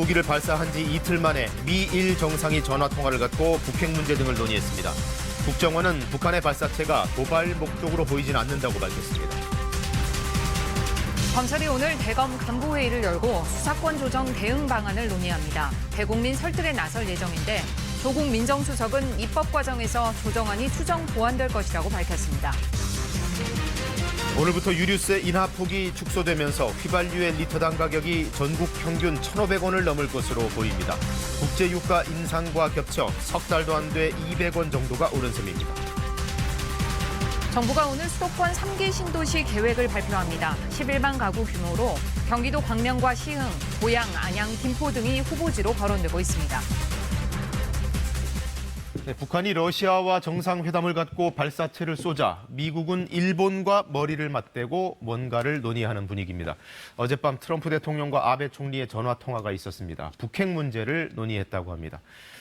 유도무기를 발사한 지 이틀 만에 미일 정상이 전화통화를 갖고 북핵 문제 등을 논의했습니다. 국정원은 북한의 발사체가 도발 목적으로 보이진 않는다고 밝혔습니다. 검찰이 오늘 대검 간부회의를 열고 수사권 조정 대응 방안을 논의합니다. 대국민 설득에 나설 예정인데 조국 민정수석은 입법 과정에서 조정안이 추정 보완될 것이라고 밝혔습니다. 오늘부터 유류세 인하폭이 축소되면서 휘발유의 리터당 가격이 전국 평균 1,500원을 넘을 것으로 보입니다. 국제유가 인상과 겹쳐 석 달도 안 돼 200원 정도가 오른 셈입니다. 정부가 오늘 수도권 3기 신도시 계획을 발표합니다. 11만 가구 규모로 경기도 광명과 시흥, 고양, 안양, 김포 등이 후보지로 거론되고 있습니다. 북한이 러시아와 정상회담을 갖고 발사체를 쏘자 미국은 일본과 머리를 맞대고 뭔가를 논의하는 분위기입니다. 어젯밤 트럼프 대통령과 아베 총리의 전화통화가 있었습니다. 북핵 문제를 논의했다고 합니다.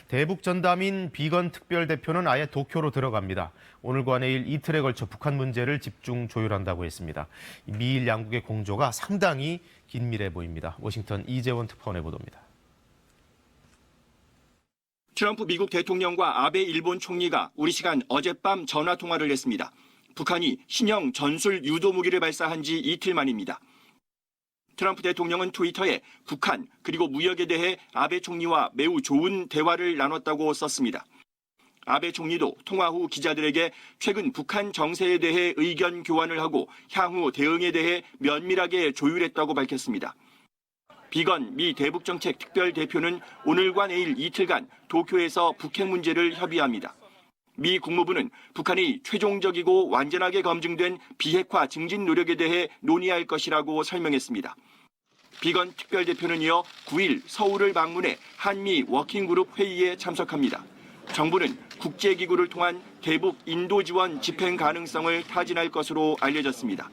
대북 전담인 비건 특별대표는 아예 도쿄로 들어갑니다. 오늘과 내일 이틀에 걸쳐 북한 문제를 집중 조율한다고 했습니다. 미일 양국의 공조가 상당히 긴밀해 보입니다. 워싱턴 이재원 특파원의 보도입니다. 트럼프 미국 대통령과 아베 일본 총리가 우리 시간 어젯밤 전화 통화를 했습니다. 북한이 신형 전술 유도무기를 발사한 지 이틀 만입니다. 트럼프 대통령은 트위터에 북한 그리고 무역에 대해 아베 총리와 매우 좋은 대화를 나눴다고 썼습니다. 아베 총리도 통화 후 기자들에게 최근 북한 정세에 대해 의견 교환을 하고 향후 대응에 대해 면밀하게 조율했다고 밝혔습니다. 비건 미 대북정책 특별대표는 오늘과 내일 이틀간 도쿄에서 북핵 문제를 협의합니다. 미 국무부는 북한이 최종적이고 완전하게 검증된 비핵화 증진 노력에 대해 논의할 것이라고 설명했습니다. 비건 특별대표는 이어 9일 서울을 방문해 한미 워킹그룹 회의에 참석합니다. 정부는 국제기구를 통한 대북 인도 지원 집행 가능성을 타진할 것으로 알려졌습니다.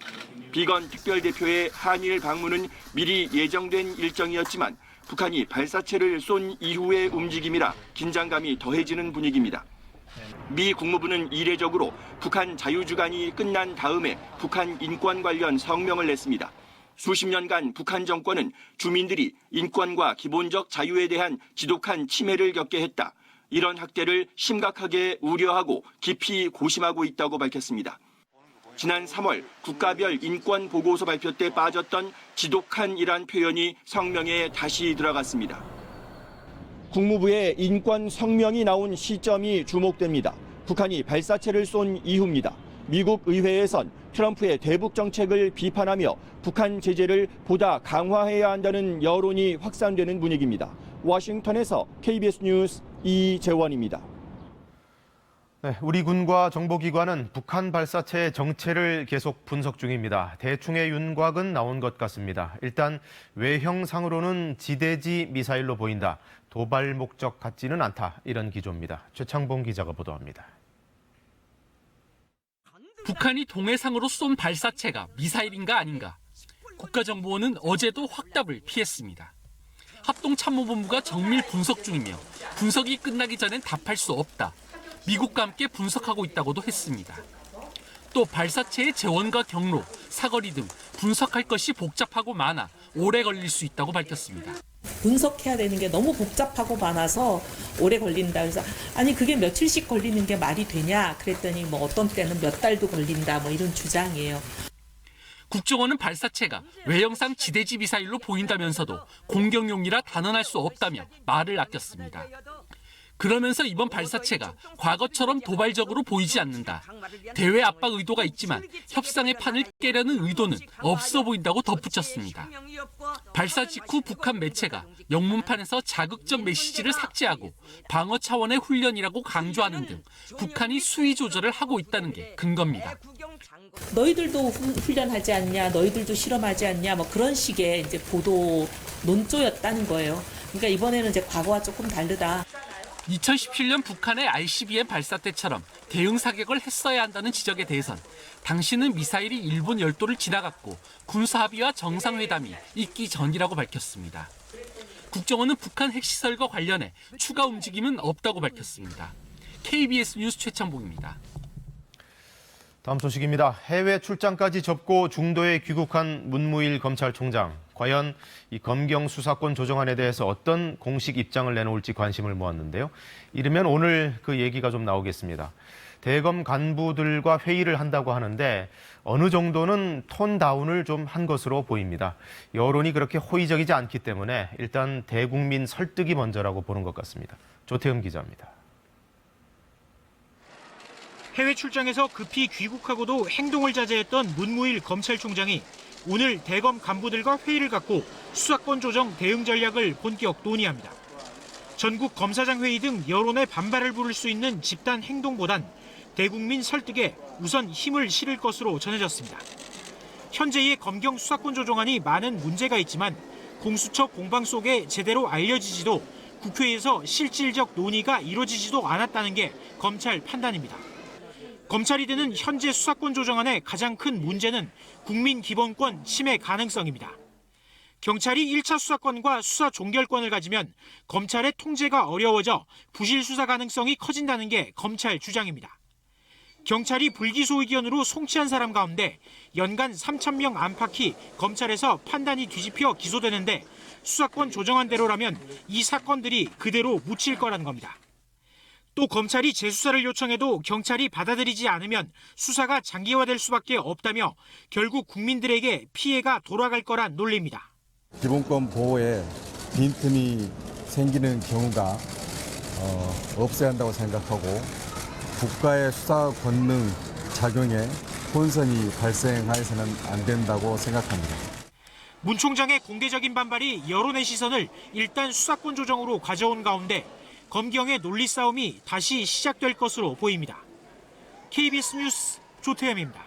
비건 특별대표의 한일 방문은 미리 예정된 일정이었지만 북한이 발사체를 쏜 이후의 움직임이라 긴장감이 더해지는 분위기입니다. 미 국무부는 이례적으로 북한 자유주간이 끝난 다음에 북한 인권 관련 성명을 냈습니다. 수십 년간 북한 정권은 주민들이 인권과 기본적 자유에 대한 지독한 침해를 겪게 했다. 이런 학대를 심각하게 우려하고 깊이 고심하고 있다고 밝혔습니다. 지난 3월 국가별 인권 보고서 발표 때 빠졌던 지독한이란 표현이 성명에 다시 들어갔습니다. 국무부의 인권 성명이 나온 시점이 주목됩니다. 북한이 발사체를 쏜 이후입니다. 미국 의회에선 트럼프의 대북 정책을 비판하며 북한 제재를 보다 강화해야 한다는 여론이 확산되는 분위기입니다. 워싱턴에서 KBS 뉴스 이재원입니다. 네, 우리 군과 정보기관은 북한 발사체의 정체를 계속 분석 중입니다. 대충의 윤곽은 나온 것 같습니다. 일단 외형상으로는 지대지 미사일로 보인다. 도발 목적 같지는 않다. 이런 기조입니다. 최창봉 기자가 보도합니다. 북한이 동해상으로 쏜 발사체가 미사일인가 아닌가. 국가정보원은 어제도 확답을 피했습니다. 합동참모본부가 정밀 분석 중이며 분석이 끝나기 전엔 답할 수 없다. 미국과 함께 분석하고 있다고도 했습니다. 또 발사체의 재원과 경로, 사거리 등 분석할 것이 복잡하고 많아 오래 걸릴 수 있다고 밝혔습니다. 분석해야 되는 게 너무 복잡하고 많아서 오래 걸린다. 그래서 아니 그게 며칠씩 걸리는 게 말이 되냐 그랬더니 뭐 어떤 때는 몇 달도 걸린다 뭐 이런 주장이에요. 국정원은 발사체가 외형상 지대지 미사일로 보인다면서도 공격용이라 단언할 수 없다며 말을 아꼈습니다. 그러면서 이번 발사체가 과거처럼 도발적으로 보이지 않는다. 대외 압박 의도가 있지만 협상의 판을 깨려는 의도는 없어 보인다고 덧붙였습니다. 발사 직후 북한 매체가 영문판에서 자극적 메시지를 삭제하고 방어 차원의 훈련이라고 강조하는 등 북한이 수위 조절을 하고 있다는 게 근거입니다. 너희들도 훈련하지 않냐, 너희들도 실험하지 않냐, 뭐 그런 식의 이제 보도 논조였다는 거예요. 그러니까 이번에는 이제 과거와 조금 다르다. 2017년 북한의 ICBM 발사 때처럼 대응 사격을 했어야 한다는 지적에 대해선 당시는 미사일이 일본 열도를 지나갔고 군사합의와 정상회담이 있기 전이라고 밝혔습니다. 국정원은 북한 핵시설과 관련해 추가 움직임은 없다고 밝혔습니다. KBS 뉴스 최창봉입니다. 다음 소식입니다. 해외 출장까지 접고 중도에 귀국한 문무일 검찰총장. 과연 이 검경 수사권 조정안에 대해서 어떤 공식 입장을 내놓을지 관심을 모았는데요. 이르면 오늘 그 얘기가 좀 나오겠습니다. 대검 간부들과 회의를 한다고 하는데 어느 정도는 톤 다운을 좀 한 것으로 보입니다. 여론이 그렇게 호의적이지 않기 때문에 일단 대국민 설득이 먼저라고 보는 것 같습니다. 조태흠 기자입니다. 해외 출장에서 급히 귀국하고도 행동을 자제했던 문무일 검찰총장이 오늘 대검 간부들과 회의를 갖고 수사권 조정 대응 전략을 본격 논의합니다. 전국 검사장 회의 등 여론의 반발을 부를 수 있는 집단 행동보단 대국민 설득에 우선 힘을 실을 것으로 전해졌습니다. 현재의 검경 수사권 조정안이 많은 문제가 있지만 공수처 공방 속에 제대로 알려지지도 국회에서 실질적 논의가 이루어지지도 않았다는 게 검찰 판단입니다. 검찰이 드는 현재 수사권 조정안의 가장 큰 문제는 국민 기본권 침해 가능성입니다. 경찰이 1차 수사권과 수사 종결권을 가지면 검찰의 통제가 어려워져 부실 수사 가능성이 커진다는 게 검찰 주장입니다. 경찰이 불기소 의견으로 송치한 사람 가운데 연간 3,000명 안팎이 검찰에서 판단이 뒤집혀 기소되는데 수사권 조정안대로라면 이 사건들이 그대로 묻힐 거라는 겁니다. 또 검찰이 재수사를 요청해도 경찰이 받아들이지 않으면 수사가 장기화될 수밖에 없다며 결국 국민들에게 피해가 돌아갈 거란 논리입니다. 기본권 보호에 빈틈이 생기는 경우가 없어야 한다고 생각하고 국가의 수사 권능 작용에 혼선이 발생해서는 안 된다고 생각합니다. 문 총장의 공개적인 반발이 여론의 시선을 일단 수사권 조정으로 가져온 가운데 검경의 논리 싸움이 다시 시작될 것으로 보입니다. KBS 뉴스 조태흠입니다.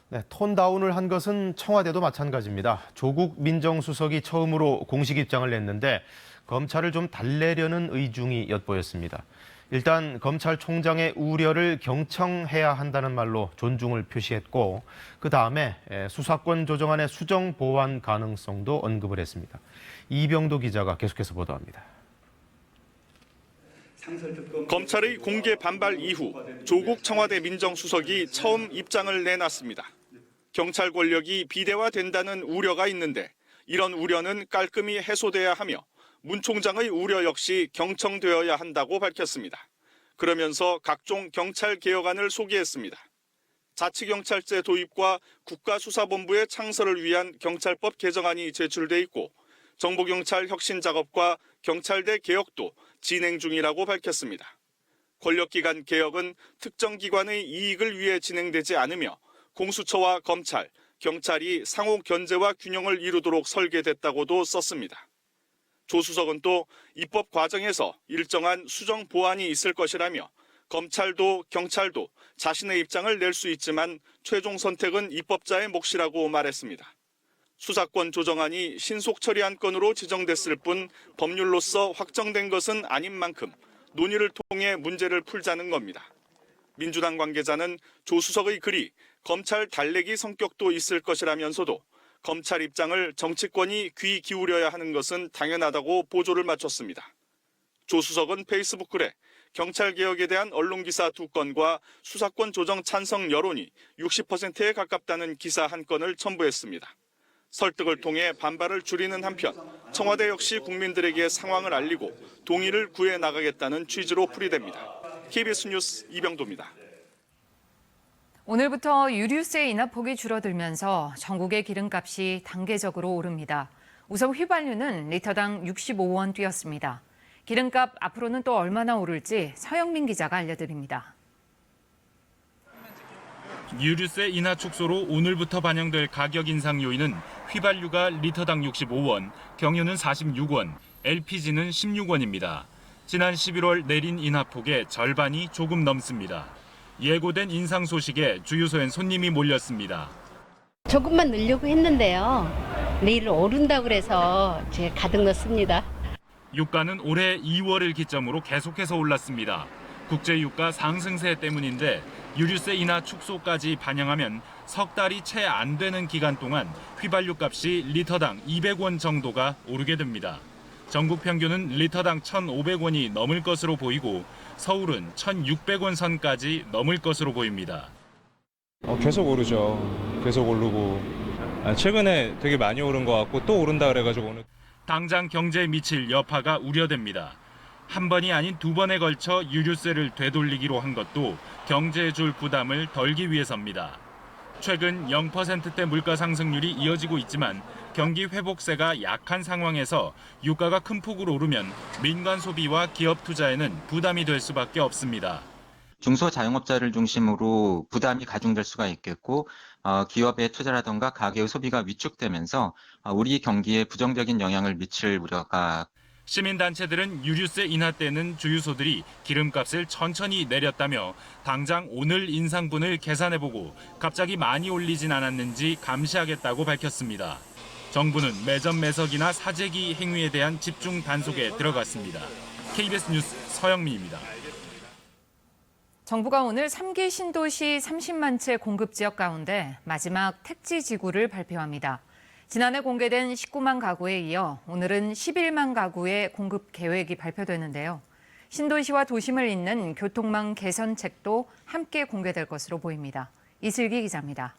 네, 톤 다운을 한 것은 청와대도 마찬가지입니다. 조국 민정수석이 처음으로 공식 입장을 냈는데 검찰을 좀 달래려는 의중이 엿보였습니다. 일단 검찰총장의 우려를 경청해야 한다는 말로 존중을 표시했고 그다음에 수사권 조정안의 수정 보완 가능성도 언급을 했습니다. 이병도 기자가 계속해서 보도합니다. 검찰의 공개 반발 이후 조국 청와대 민정수석이 처음 입장을 내놨습니다. 경찰 권력이 비대화된다는 우려가 있는데 이런 우려는 깔끔히 해소돼야 하며 문 총장의 우려 역시 경청되어야 한다고 밝혔습니다. 그러면서 각종 경찰 개혁안을 소개했습니다. 자치경찰제 도입과 국가수사본부의 창설을 위한 경찰법 개정안이 제출돼 있고 정보경찰 혁신 작업과 경찰대 개혁도 진행 중이라고 밝혔습니다. 권력기관 개혁은 특정 기관의 이익을 위해 진행되지 않으며 공수처와 검찰, 경찰이 상호 견제와 균형을 이루도록 설계됐다고도 썼습니다. 조 수석은 또 입법 과정에서 일정한 수정 보완이 있을 것이라며 검찰도 경찰도 자신의 입장을 낼 수 있지만 최종 선택은 입법자의 몫이라고 말했습니다. 수사권 조정안이 신속 처리한 건으로 지정됐을 뿐 법률로서 확정된 것은 아닌 만큼 논의를 통해 문제를 풀자는 겁니다. 민주당 관계자는 조 수석의 글이 검찰 달래기 성격도 있을 것이라면서도 검찰 입장을 정치권이 귀 기울여야 하는 것은 당연하다고 보조를 맞췄습니다. 조 수석은 페이스북 글에 경찰개혁에 대한 언론기사 2건과 수사권 조정 찬성 여론이 60%에 가깝다는 기사 1건을 첨부했습니다. 설득을 통해 반발을 줄이는 한편 청와대 역시 국민들에게 상황을 알리고 동의를 구해 나가겠다는 취지로 풀이됩니다. KBS 뉴스 이병도입니다. 오늘부터 유류세 인하폭이 줄어들면서 전국의 기름값이 단계적으로 오릅니다. 우선 휘발유는 리터당 65원 뛰었습니다. 기름값 앞으로는 또 얼마나 오를지 서영민 기자가 알려드립니다. 유류세 인하 축소로 오늘부터 반영될 가격 인상 요인은 휘발유가 리터당 65원, 경유는 46원, LPG는 16원입니다. 지난 11월 내린 인하폭의 절반이 조금 넘습니다. 예고된 인상 소식에 주유소엔 손님이 몰렸습니다. 조금만 넣으려고 했는데요. 내일 오른다고 그래서 제가 가득 넣습니다. 유가는 올해 2월을 기점으로 계속해서 올랐습니다. 국제유가 상승세 때문인데 유류세 인하 축소까지 반영하면 석 달이 채 안 되는 기간 동안 휘발유 값이 리터당 200원 정도가 오르게 됩니다. 전국 평균은 리터당 1,500원이 넘을 것으로 보이고 서울은 1,600원 선까지 넘을 것으로 보입니다. 계속 오르죠. 계속 오르고 최근에 되게 많이 오른 것 같고 또 오른다 그래가지고 오늘. 당장 경제에 미칠 여파가 우려됩니다. 한 번이 아닌 두 번에 걸쳐 유류세를 되돌리기로 한 것도 경제에 줄 부담을 덜기 위해서입니다. 최근 0%대 물가 상승률이 이어지고 있지만 경기 회복세가 약한 상황에서 유가가 큰 폭으로 오르면 민간 소비와 기업 투자에는 부담이 될 수밖에 없습니다. 중소자영업자를 중심으로 부담이 가중될 수가 있겠고 기업의 투자라든가 가계의 소비가 위축되면서 우리 경기에 부정적인 영향을 미칠 우려가. 시민단체들은 유류세 인하 때는 주유소들이 기름값을 천천히 내렸다며 당장 오늘 인상분을 계산해보고 갑자기 많이 올리진 않았는지 감시하겠다고 밝혔습니다. 정부는 매점 매석이나 사재기 행위에 대한 집중 단속에 들어갔습니다. KBS 뉴스 서영민입니다. 정부가 오늘 3기 신도시 30만 채 공급 지역 가운데 마지막 택지 지구를 발표합니다. 지난해 공개된 19만 가구에 이어 오늘은 11만 가구의 공급 계획이 발표되는데요. 신도시와 도심을 잇는 교통망 개선책도 함께 공개될 것으로 보입니다. 이슬기 기자입니다.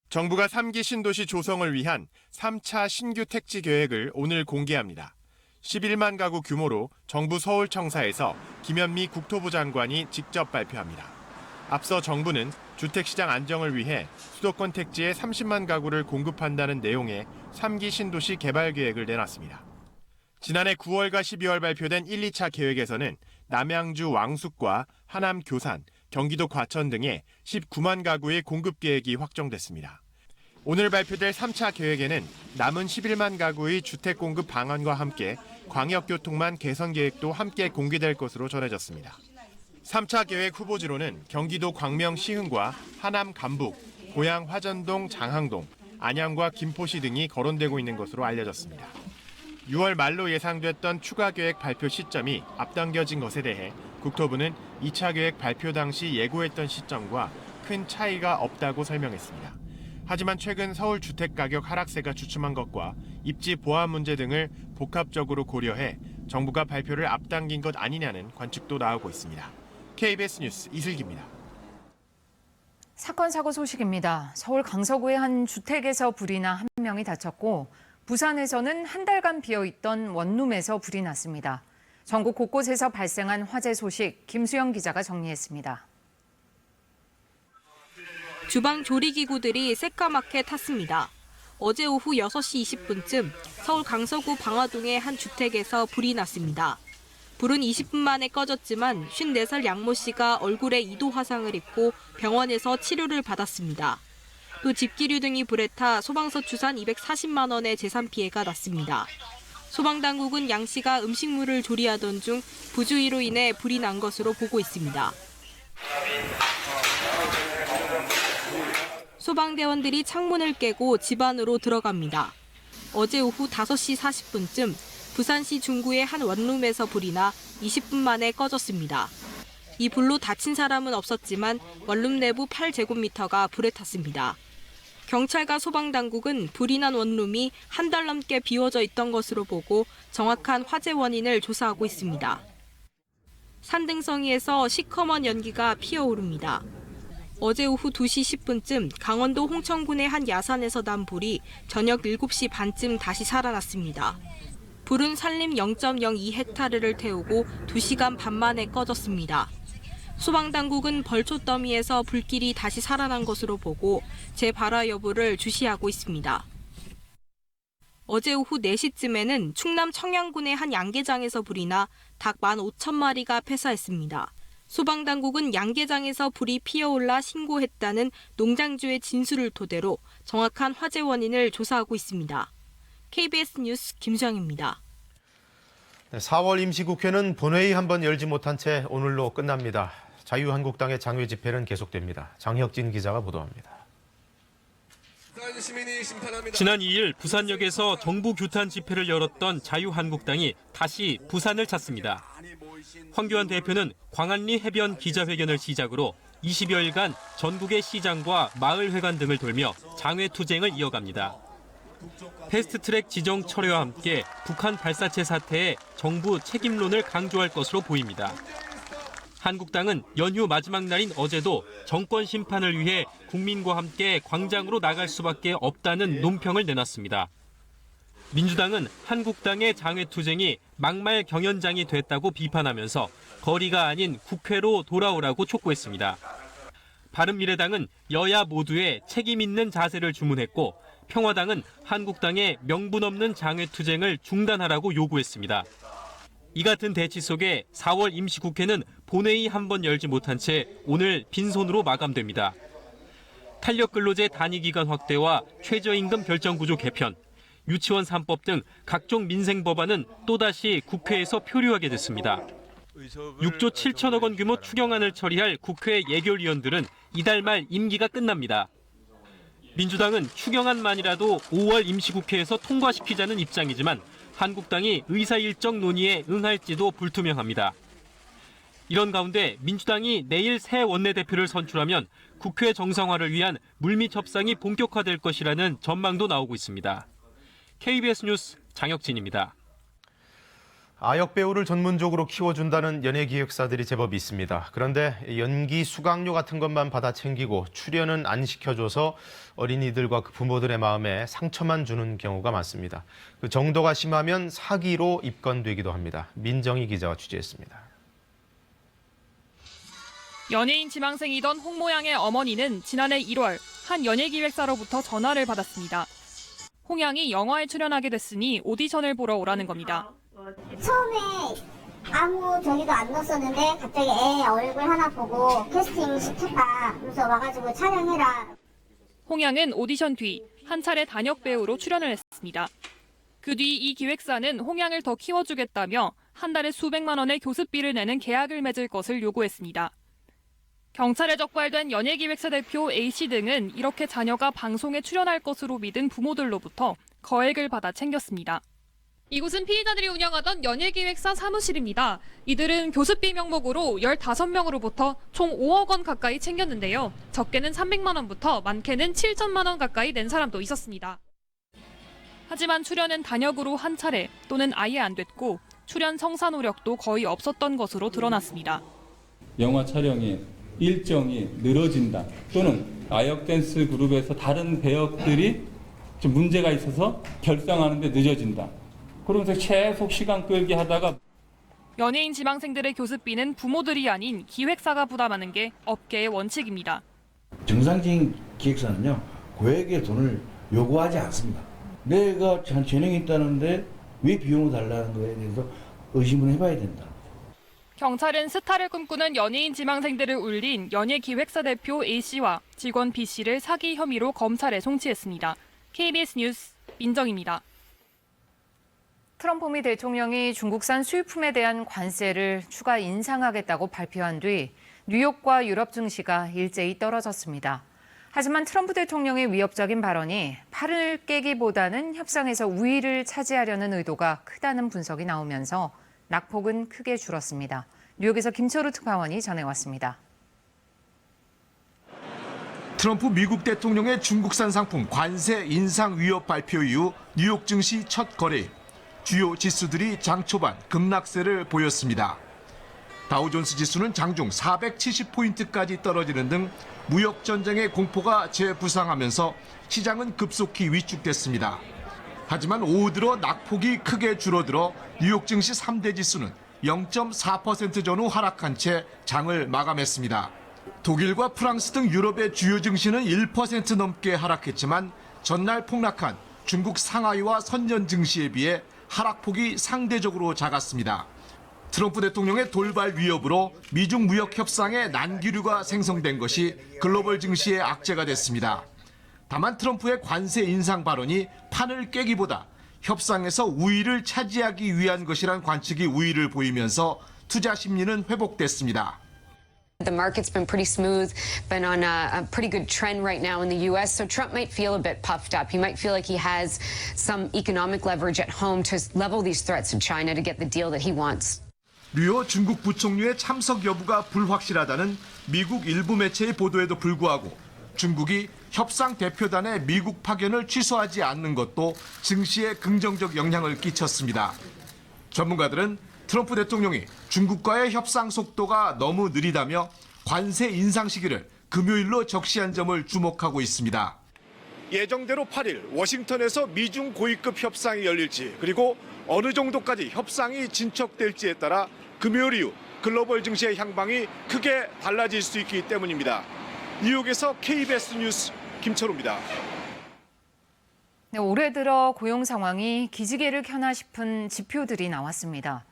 정부가 3기 신도시 조성을 위한 3차 신규 택지 계획을 오늘 공개합니다. 11만 가구 규모로 정부 서울청사에서 김현미 국토부 장관이 직접 발표합니다. 앞서 정부는 주택시장 안정을 위해 수도권 택지에 30만 가구를 공급한다는 내용의 3기 신도시 개발 계획을 내놨습니다. 지난해 9월과 12월 발표된 1, 2차 계획에서는 남양주 왕숙과 하남 교산, 경기도 과천 등의 19만 가구의 공급 계획이 확정됐습니다. 오늘 발표될 3차 계획에는 남은 11만 가구의 주택 공급 방안과 함께 광역교통망 개선 계획도 함께 공개될 것으로 전해졌습니다. 3차 계획 후보지로는 경기도 광명 시흥과 하남 감북, 고양 화전동 장항동, 안양과 김포시 등이 거론되고 있는 것으로 알려졌습니다. 6월 말로 예상됐던 추가 계획 발표 시점이 앞당겨진 것에 대해 국토부는 2차 계획 발표 당시 예고했던 시점과 큰 차이가 없다고 설명했습니다. 하지만 최근 서울 주택가격 하락세가 주춤한 것과 입지 보안 문제 등을 복합적으로 고려해 정부가 발표를 앞당긴 것 아니냐는 관측도 나오고 있습니다. KBS 뉴스 이슬기입니다. 사건 사고 소식입니다. 서울 강서구의 한 주택에서 불이 나 한 명이 다쳤고 부산에서는 한 달간 비어있던 원룸에서 불이 났습니다. 전국 곳곳에서 발생한 화재 소식 김수영 기자가 정리했습니다. 주방 조리기구들이 새까맣게 탔습니다. 어제 오후 6시 20분쯤 서울 강서구 방화동의 한 주택에서 불이 났습니다. 불은 20분 만에 꺼졌지만 54살 양모 씨가 얼굴에 2도 화상을 입고 병원에서 치료를 받았습니다. 또 집기류 등이 불에 타 소방서 추산 240만 원의 재산 피해가 났습니다. 소방당국은 양 씨가 음식물을 조리하던 중 부주의로 인해 불이 난 것으로 보고 있습니다. 소방대원들이 창문을 깨고 집 안으로 들어갑니다. 어제 오후 5시 40분쯤 부산시 중구의 한 원룸에서 불이 나 20분 만에 꺼졌습니다. 이 불로 다친 사람은 없었지만 원룸 내부 8제곱미터가 불에 탔습니다. 경찰과 소방당국은 불이 난 원룸이 한 달 넘게 비워져 있던 것으로 보고 정확한 화재 원인을 조사하고 있습니다. 산등성이에서 시커먼 연기가 피어오릅니다. 어제 오후 2시 10분쯤 강원도 홍천군의 한 야산에서 난 불이 저녁 7시 반쯤 다시 살아났습니다. 불은 산림 0.02헥타르를 태우고 2시간 반 만에 꺼졌습니다. 소방당국은 벌초 더미에서 불길이 다시 살아난 것으로 보고 재발화 여부를 주시하고 있습니다. 어제 오후 4시쯤에는 충남 청양군의 한 양계장에서 불이 나 닭 15,000마리가 폐사했습니다. 소방당국은 양계장에서 불이 피어올라 신고했다는 농장주의 진술을 토대로 정확한 화재 원인을 조사하고 있습니다. KBS 뉴스 김수영입니다. 4월 임시국회는 본회의 한 번 열지 못한 채 오늘로 끝납니다. 자유한국당의 장외 집회는 계속됩니다. 장혁진 기자가 보도합니다. 지난 2일 부산역에서 정부 규탄 집회를 열었던 자유한국당이 다시 부산을 찾습니다. 황교안 대표는 광안리 해변 기자회견을 시작으로 20여일간 전국의 시장과 마을회관 등을 돌며 장외 투쟁을 이어갑니다. 패스트트랙 지정 철회와 함께 북한 발사체 사태에 정부 책임론을 강조할 것으로 보입니다. 한국당은 연휴 마지막 날인 어제도 정권 심판을 위해 국민과 함께 광장으로 나갈 수밖에 없다는 논평을 내놨습니다. 민주당은 한국당의 장외투쟁이 막말 경연장이 됐다고 비판하면서 거리가 아닌 국회로 돌아오라고 촉구했습니다. 바른미래당은 여야 모두의 책임 있는 자세를 주문했고 평화당은 한국당의 명분 없는 장외투쟁을 중단하라고 요구했습니다. 이 같은 대치 속에 4월 임시국회는 본회의 한 번 열지 못한 채 오늘 빈손으로 마감됩니다. 탄력근로제 단위기간 확대와 최저임금 결정구조 개편, 유치원 3법 등 각종 민생 법안은 또다시 국회에서 표류하게 됐습니다. 6조 7천억 원 규모 추경안을 처리할 국회 예결위원들은 이달 말 임기가 끝납니다. 민주당은 추경안만이라도 5월 임시국회에서 통과시키자는 입장이지만 한국당이 의사일정 논의에 응할지도 불투명합니다. 이런 가운데 민주당이 내일 새 원내대표를 선출하면 국회 정상화를 위한 물밑 협상이 본격화될 것이라는 전망도 나오고 있습니다. KBS 뉴스 장혁진입니다. 아역 배우를 전문적으로 키워준다는 연예기획사들이 제법 있습니다. 그런데 연기 수강료 같은 것만 받아 챙기고 출연은 안 시켜줘서 어린이들과 그 부모들의 마음에 상처만 주는 경우가 많습니다. 그 정도가 심하면 사기로 입건되기도 합니다. 민정희 기자가 취재했습니다. 연예인 지망생이던 홍 모양의 어머니는 지난해 1월 한 연예기획사로부터 전화를 받았습니다. 홍 양이 영화에 출연하게 됐으니 오디션을 보러 오라는 겁니다. 처음에 아무 저기도 안 넣었었는데 갑자기 애 얼굴 하나 보고 캐스팅 시켰다. 그래서 와가지고 촬영해라. 홍 양은 오디션 뒤 한 차례 단역 배우로 출연을 했습니다. 그 뒤 이 기획사는 홍 양을 더 키워주겠다며 한 달에 수백만 원의 교습비를 내는 계약을 맺을 것을 요구했습니다. 경찰에 적발된 연예기획사 대표 A씨 등은 이렇게 자녀가 방송에 출연할 것으로 믿은 부모들로부터 거액을 받아 챙겼습니다. 이곳은 피의자들이 운영하던 연예기획사 사무실입니다. 이들은 교습비 명목으로 15명으로부터 총 5억 원 가까이 챙겼는데요. 적게는 300만 원부터 많게는 7천만 원 가까이 낸 사람도 있었습니다. 하지만 출연은 단역으로 한 차례 또는 아예 안 됐고 출연 성사 노력도 거의 없었던 것으로 드러났습니다. 영화 촬영이 일정이 늘어진다 또는 아역 댄스 그룹에서 다른 배역들이 좀 문제가 있어서 결성하는데 늦어진다. 그러면서 계속 시간 끌기 하다가 연예인 지망생들의 교습비는 부모들이 아닌 기획사가 부담하는 게 업계의 원칙입니다. 정상적인 기획사는요, 고액의 돈을 요구하지 않습니다. 내가 재능이 있다는데 왜 비용을 달라는 거에 대해서 의심을 해봐야 된다. 경찰은 스타를 꿈꾸는 연예인 지망생들을 울린 연예기획사 대표 A씨와 직원 B씨를 사기 혐의로 검찰에 송치했습니다. KBS 뉴스 민정입니다. 트럼프 미 대통령이 중국산 수입품에 대한 관세를 추가 인상하겠다고 발표한 뒤 뉴욕과 유럽 증시가 일제히 떨어졌습니다. 하지만 트럼프 대통령의 위협적인 발언이 판을 깨기보다는 협상에서 우위를 차지하려는 의도가 크다는 분석이 나오면서 낙폭은 크게 줄었습니다. 뉴욕에서 김철우 특파원이 전해왔습니다. 트럼프 미국 대통령의 중국산 상품 관세 인상 위협 발표 이후 뉴욕 증시 첫 거래. 주요 지수들이 장 초반 급락세를 보였습니다. 다우존스 지수는 장중 470포인트까지 떨어지는 등 무역 전쟁의 공포가 재부상하면서 시장은 급속히 위축됐습니다. 하지만 오후 들어 낙폭이 크게 줄어들어 뉴욕 증시 3대 지수는 0.4% 전후 하락한 채 장을 마감했습니다. 독일과 프랑스 등 유럽의 주요 증시는 1% 넘게 하락했지만 전날 폭락한 중국 상하이와 선전 증시에 비해 하락폭이 상대적으로 작았습니다. 트럼프 대통령의 돌발 위협으로 미중 무역 협상에 난기류가 생성된 것이 글로벌 증시의 악재가 됐습니다. 다만 트럼프의 관세 인상 발언이 판을 깨기보다 협상에서 우위를 차지하기 위한 것이란 관측이 우위를 보이면서 투자 심리는 회복됐습니다. The market's been pretty smooth, been on a pretty good trend right now in the U.S., so Trump might feel a bit puffed up. He might feel like he has some economic leverage at home to level these threats at China to get the deal that he wants. 류오 중국 부총리의 참석 여부가 불확실하다는 미국 일부 매체의 보도에도 불구하고 중국이 협상 대표단의 미국 파견을 취소하지 않는 것도 증시에 긍정적 영향을 끼쳤습니다. 전문가들은 트럼프 대통령이 중국과의 협상 속도가 너무 느리다며 관세 인상 시기를 금요일로 적시한 점을 주목하고 있습니다. 예정대로 8일 워싱턴에서 미중 고위급 협상이 열릴지 그리고 어느 정도까지 협상이 진척될지에 따라 금요일 이후 글로벌 증시의 향방이 크게 달라질 수 있기 때문입니다. 뉴욕에서 KBS 뉴스 김철우입니다. 네, 올해 들어 고용 상황이 기지개를 켜나 싶은 지표들이 나왔습니다.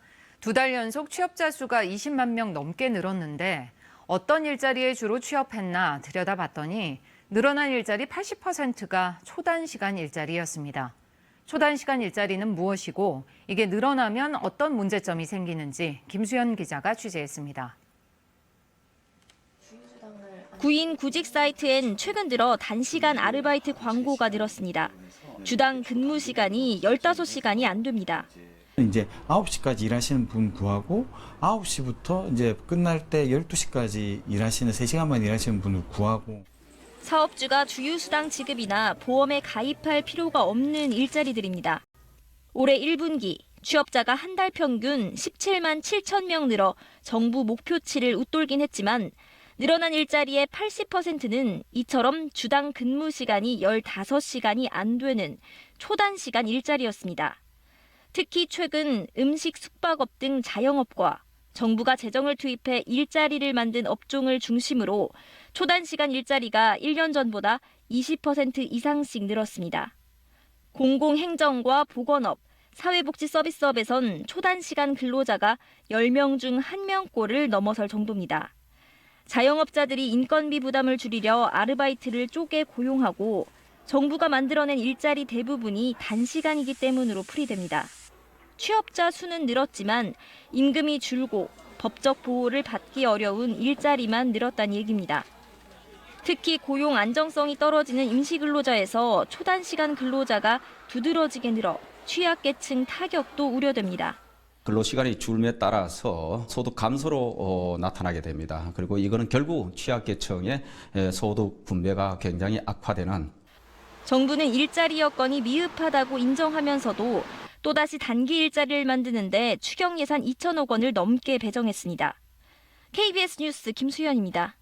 2달 연속 취업자 수가 20만 명 넘게 늘었는데 어떤 일자리에 주로 취업했나 들여다봤더니 늘어난 일자리 80%가 초단시간 일자리였습니다. 초단시간 일자리는 무엇이고 이게 늘어나면 어떤 문제점이 생기는지 김수현 기자가 취재했습니다. 구인 구직 사이트엔 최근 들어 단시간 아르바이트 광고가 늘었습니다. 주당 근무 시간이 15시간이 안 됩니다. 이제 9시까지 일하시는 분 구하고 9시부터 이제 끝날 때 12시까지 일하시는 3시간만 일하시는 분을 구하고 사업주가 주휴수당 지급이나 보험에 가입할 필요가 없는 일자리들입니다. 올해 1분기 취업자가 한 달 평균 17만 7천 명 늘어 정부 목표치를 웃돌긴 했지만 늘어난 일자리의 80%는 이처럼 주당 근무 시간이 15시간이 안 되는 초단시간 일자리였습니다. 특히 최근 음식, 숙박업 등 자영업과 정부가 재정을 투입해 일자리를 만든 업종을 중심으로 초단시간 일자리가 1년 전보다 20% 이상씩 늘었습니다. 공공행정과 보건업, 사회복지 서비스업에선 초단시간 근로자가 10명 중 1명꼴을 넘어설 정도입니다. 자영업자들이 인건비 부담을 줄이려 아르바이트를 쪼개 고용하고 정부가 만들어낸 일자리 대부분이 단시간이기 때문으로 풀이됩니다. 취업자 수는 늘었지만 임금이 줄고 법적 보호를 받기 어려운 일자리만 늘었다는 얘기입니다. 특히 고용 안정성이 떨어지는 임시근로자에서 초단시간 근로자가 두드러지게 늘어 취약계층 타격도 우려됩니다. 근로시간이 줄음에 따라서 소득 감소로 나타나게 됩니다. 그리고 이거는 결국 취약계층의 소득 분배가 굉장히 악화되는. 정부는 일자리 여건이 미흡하다고 인정하면서도 또다시 단기 일자리를 만드는데 추경 예산 2천억 원을 넘게 배정했습니다. KBS 뉴스 김수현입니다.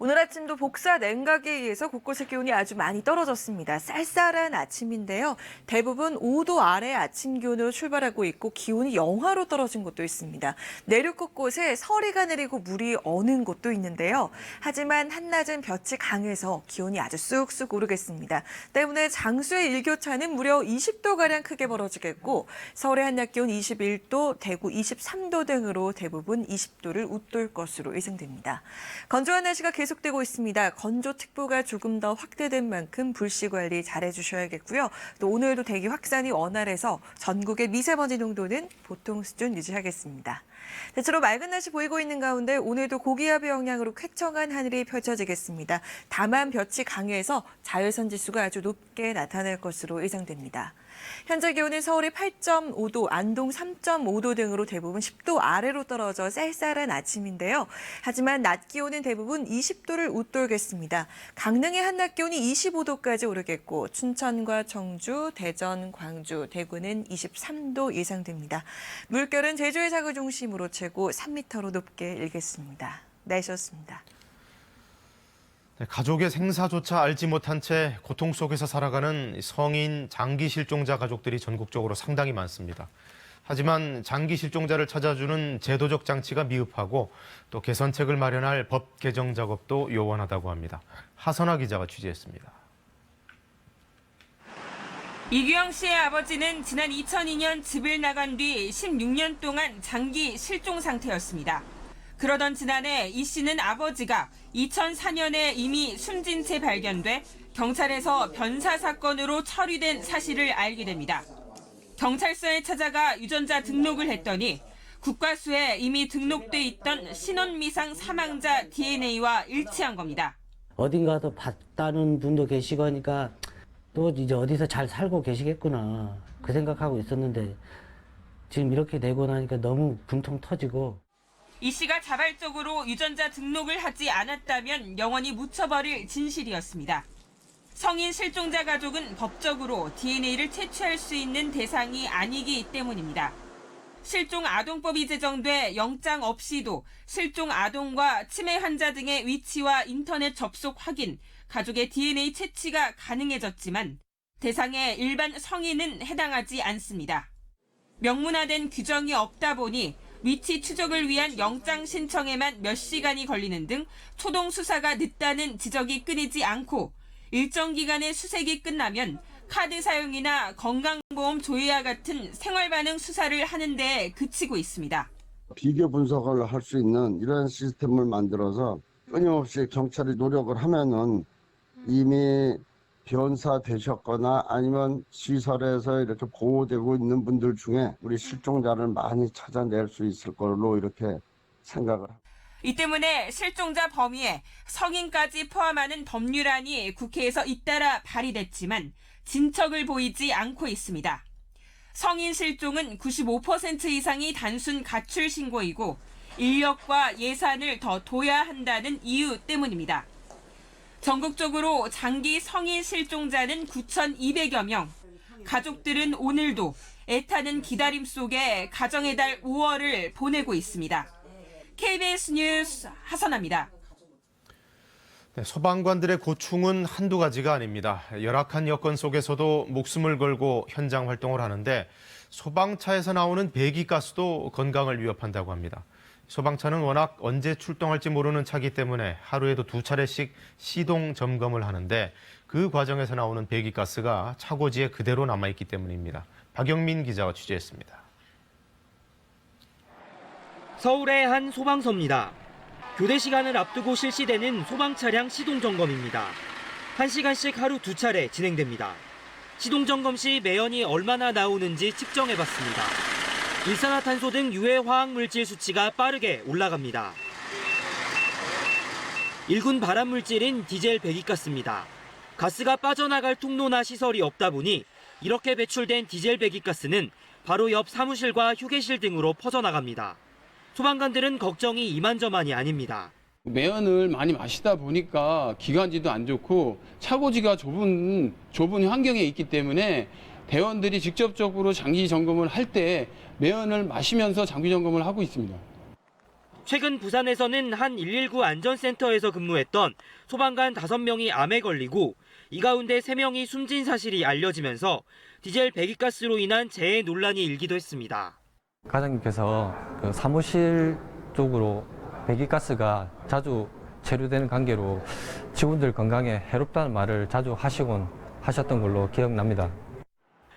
오늘 아침도 복사 냉각에 의해서 곳곳의 기온이 아주 많이 떨어졌습니다. 쌀쌀한 아침인데요. 대부분 5도 아래 아침 기온으로 출발하고 있고 기온이 영하로 떨어진 곳도 있습니다. 내륙 곳곳에 서리가 내리고 물이 어는 곳도 있는데요. 하지만 한낮은 볕이 강해서 기온이 아주 쑥쑥 오르겠습니다. 때문에 장수의 일교차는 무려 20도가량 크게 벌어지겠고 서울의 한낮 기온 21도, 대구 23도 등으로 대부분 20도를 웃돌 것으로 예상됩니다. 건조한 날씨가 계속되고 있습니다. 건조특보가 조금 더 확대된 만큼 불씨 관리 잘해주셔야겠고요. 또 오늘도 대기 확산이 원활해서 전국의 미세먼지 농도는 보통 수준 유지하겠습니다. 대체로 맑은 날씨 보이고 있는 가운데 오늘도 고기압의 영향으로 쾌청한 하늘이 펼쳐지겠습니다. 다만 볕이 강해서 자외선 지수가 아주 높게 나타날 것으로 예상됩니다. 현재 기온은 서울이 8.5도, 안동 3.5도 등으로 대부분 10도 아래로 떨어져 쌀쌀한 아침인데요. 하지만 낮 기온은 대부분 20도를 웃돌겠습니다. 강릉의 한낮 기온이 25도까지 오르겠고 춘천과 청주, 대전, 광주, 대구는 23도 예상됩니다. 물결은 제주의 상을 중심으로 최고 3m로 높게 일겠습니다. 날씨였습니다. 가족의 생사조차 알지 못한 채 고통 속에서 살아가는 성인 장기 실종자 가족들이 전국적으로 상당히 많습니다. 하지만 장기 실종자를 찾아주는 제도적 장치가 미흡하고 또 개선책을 마련할 법 개정 작업도 요원하다고 합니다. 하선아 기자가 취재했습니다. 이규영 씨의 아버지는 지난 2002년 집을 나간 뒤 16년 동안 장기 실종 상태였습니다. 그러던 지난해 이 씨는 아버지가 2004년에 이미 숨진 채 발견돼 경찰에서 변사 사건으로 처리된 사실을 알게 됩니다. 경찰서에 찾아가 유전자 등록을 했더니 국과수에 이미 등록돼 있던 신원미상 사망자 DNA와 일치한 겁니다. 어딘가서 봤다는 분도 계시고 하니까 또 이제 어디서 잘 살고 계시겠구나 그 생각하고 있었는데 지금 이렇게 되고 나니까 너무 분통 터지고. 이 씨가 자발적으로 유전자 등록을 하지 않았다면 영원히 묻혀버릴 진실이었습니다. 성인 실종자 가족은 법적으로 DNA를 채취할 수 있는 대상이 아니기 때문입니다. 실종 아동법이 제정돼 영장 없이도 실종 아동과 치매 환자 등의 위치와 인터넷 접속 확인, 가족의 DNA 채취가 가능해졌지만 대상의 일반 성인은 해당하지 않습니다. 명문화된 규정이 없다 보니 위치 추적을 위한 영장 신청에만 몇 시간이 걸리는 등 초동 수사가 늦다는 지적이 끊이지 않고 일정 기간의 수색이 끝나면 카드 사용이나 건강보험 조회와 같은 생활 반응 수사를 하는 데 그치고 있습니다. 비교 분석을 할 수 있는 이런 시스템을 만들어서 끊임없이 경찰이 노력을 하면은 이미 변사되셨거나 아니면 시설에서 이렇게 보호되고 있는 분들 중에 우리 실종자를 많이 찾아낼 수 있을 걸로 이렇게 생각을 합니다. 이 때문에 실종자 범위에 성인까지 포함하는 법률안이 국회에서 잇따라 발의됐지만 진척을 보이지 않고 있습니다. 성인 실종은 95% 이상이 단순 가출 신고이고 인력과 예산을 더 둬야 한다는 이유 때문입니다. 전국적으로 장기 성인 실종자는 9,200여 명. 가족들은 오늘도 애타는 기다림 속에 가정의 달 5월을 보내고 있습니다. KBS 뉴스 하선아입니다. 네, 소방관들의 고충은 한두 가지가 아닙니다. 열악한 여건 속에서도 목숨을 걸고 현장 활동을 하는데 소방차에서 나오는 배기가스도 건강을 위협한다고 합니다. 소방차는 워낙 언제 출동할지 모르는 차기 때문에 하루에도 2차례씩 시동 점검을 하는데 그 과정에서 나오는 배기가스가 차고지에 그대로 남아있기 때문입니다. 박영민 기자가 취재했습니다. 서울의 한 소방서입니다. 교대 시간을 앞두고 실시되는 소방차량 시동점검입니다. 1시간씩 하루 2차례 진행됩니다. 시동점검 시 매연이 얼마나 나오는지 측정해봤습니다. 일산화탄소 등 유해 화학물질 수치가 빠르게 올라갑니다. 1군 발암물질인 디젤 배기가스입니다. 가스가 빠져나갈 통로나 시설이 없다 보니 이렇게 배출된 디젤 배기가스는 바로 옆 사무실과 휴게실 등으로 퍼져나갑니다. 소방관들은 걱정이 이만저만이 아닙니다. 매연을 많이 마시다 보니까 기관지도 안 좋고 차고지가 좁은 환경에 있기 때문에 대원들이 직접적으로 장기 점검을 할 때 매연을 마시면서 장기 점검을 하고 있습니다. 최근 부산에서는 한 119 안전센터에서 근무했던 소방관 5명이 암에 걸리고 이 가운데 3명이 숨진 사실이 알려지면서 디젤 배기가스로 인한 재해 논란이 일기도 했습니다. 과장님께서 그 사무실 쪽으로 배기가스가 자주 체류되는 관계로 직원들 건강에 해롭다는 말을 자주 하셨던 걸로 기억납니다.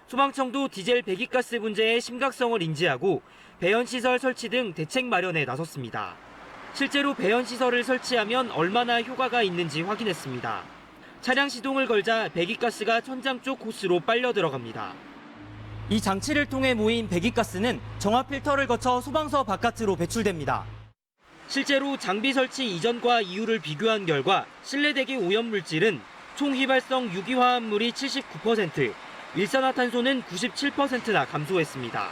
소방청도 디젤 배기가스 문제의 심각성을 인지하고 배연시설 설치 등 대책 마련에 나섰습니다. 실제로 배연시설을 설치하면 얼마나 효과가 있는지 확인했습니다. 차량 시동을 걸자 배기가스가 천장 쪽 호스로 빨려 들어갑니다. 이 장치를 통해 모인 배기가스는 정화 필터를 거쳐 소방서 바깥으로 배출됩니다. 실제로 장비 설치 이전과 이후를 비교한 결과 실내 대기 오염물질은 총 휘발성 유기화합물이 79%, 일산화탄소는 97%나 감소했습니다.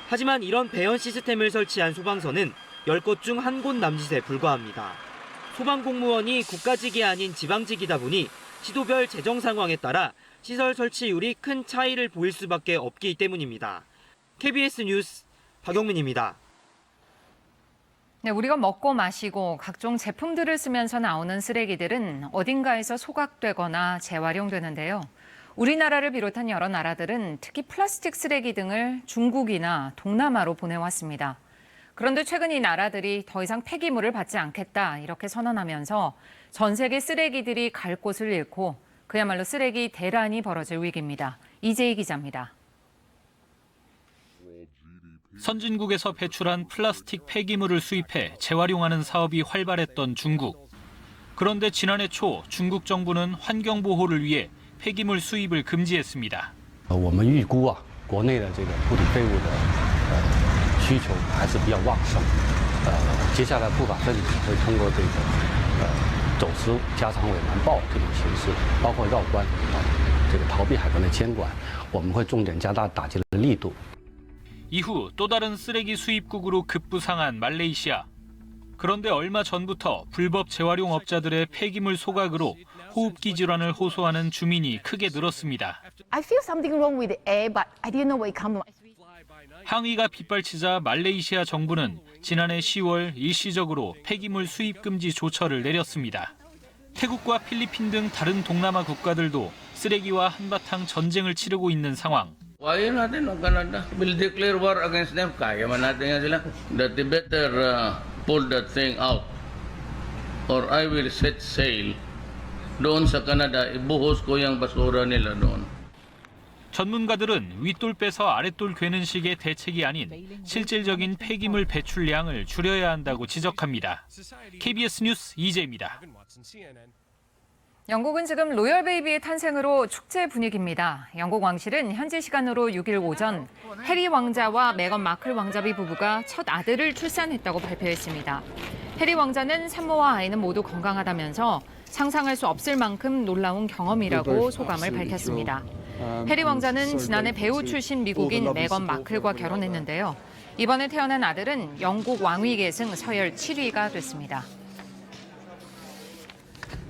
하지만 이런 배연 시스템을 설치한 소방서는 10곳 중 1곳 남짓에 불과합니다. 소방공무원이 국가직이 아닌 지방직이다 보니 시도별 재정 상황에 따라 시설 설치율이 큰 차이를 보일 수밖에 없기 때문입니다. KBS 뉴스 박영민입니다. 네, 우리가 먹고 마시고 각종 제품들을 쓰면서 나오는 쓰레기들은 어딘가에서 소각되거나 재활용되는데요. 우리나라를 비롯한 여러 나라들은 특히 플라스틱 쓰레기 등을 중국이나 동남아로 보내왔습니다. 그런데 최근 이 나라들이 더 이상 폐기물을 받지 않겠다 이렇게 선언하면서 전 세계 쓰레기들이 갈 곳을 잃고 그야말로 쓰레기 대란이 벌어질 위기입니다. 이재희 기자입니다. 선진국에서 배출한 플라스틱 폐기물을 수입해 재활용하는 사업이 활발했던 중국. 그런데 지난해 초 중국 정부는 환경 보호를 위해 폐기물 수입을 금지했습니다. 我们预估啊，国内的这个固体废物的需求还是比较旺盛。接下来不法分子会通过这个走私家常委瞒报这种形式，包括绕关这个逃避海关的监管，我们会重点加大打击的力度。 이후 또 다른 쓰레기 수입국으로 급부상한 말레이시아. 그런데 얼마 전부터 불법 재활용 업자들의 폐기물 소각으로 호흡기 질환을 호소하는 주민이 크게 늘었습니다. I feel something wrong with the air, but I didn't know where it comes from. 항의가 빗발치자 말레이시아 정부는 지난해 10월 일시적으로 폐기물 수입 금지 조처를 내렸습니다. 태국과 필리핀 등 다른 동남아 국가들도 쓰레기와 한바탕 전쟁을 치르고 있는 상황. Why natin will declare war against them? Kaya man natin yan sila. That they better pull that thing out. Or I will set sail doon sa Canada. Ibuhos ko yung basura nila doon. 전문가들은 윗돌 빼서 아랫돌 괴는 식의 대책이 아닌 실질적인 폐기물 배출량을 줄여야 한다고 지적합니다. KBS 뉴스 이재입니다. 영국은 지금 로열 베이비의 탄생으로 축제 분위기입니다. 영국 왕실은 현지 시간으로 6일 오전 해리 왕자와 메건 마클 왕자비 부부가 첫 아들을 출산했다고 발표했습니다. 해리 왕자는 산모와 아이는 모두 건강하다면서 상상할 수 없을 만큼 놀라운 경험이라고 소감을 밝혔습니다. 해리 왕자는 지난해 배우 출신 미국인 메건 마클과 결혼했는데요. 이번에 태어난 아들은 영국 왕위 계승 서열 7위가 됐습니다.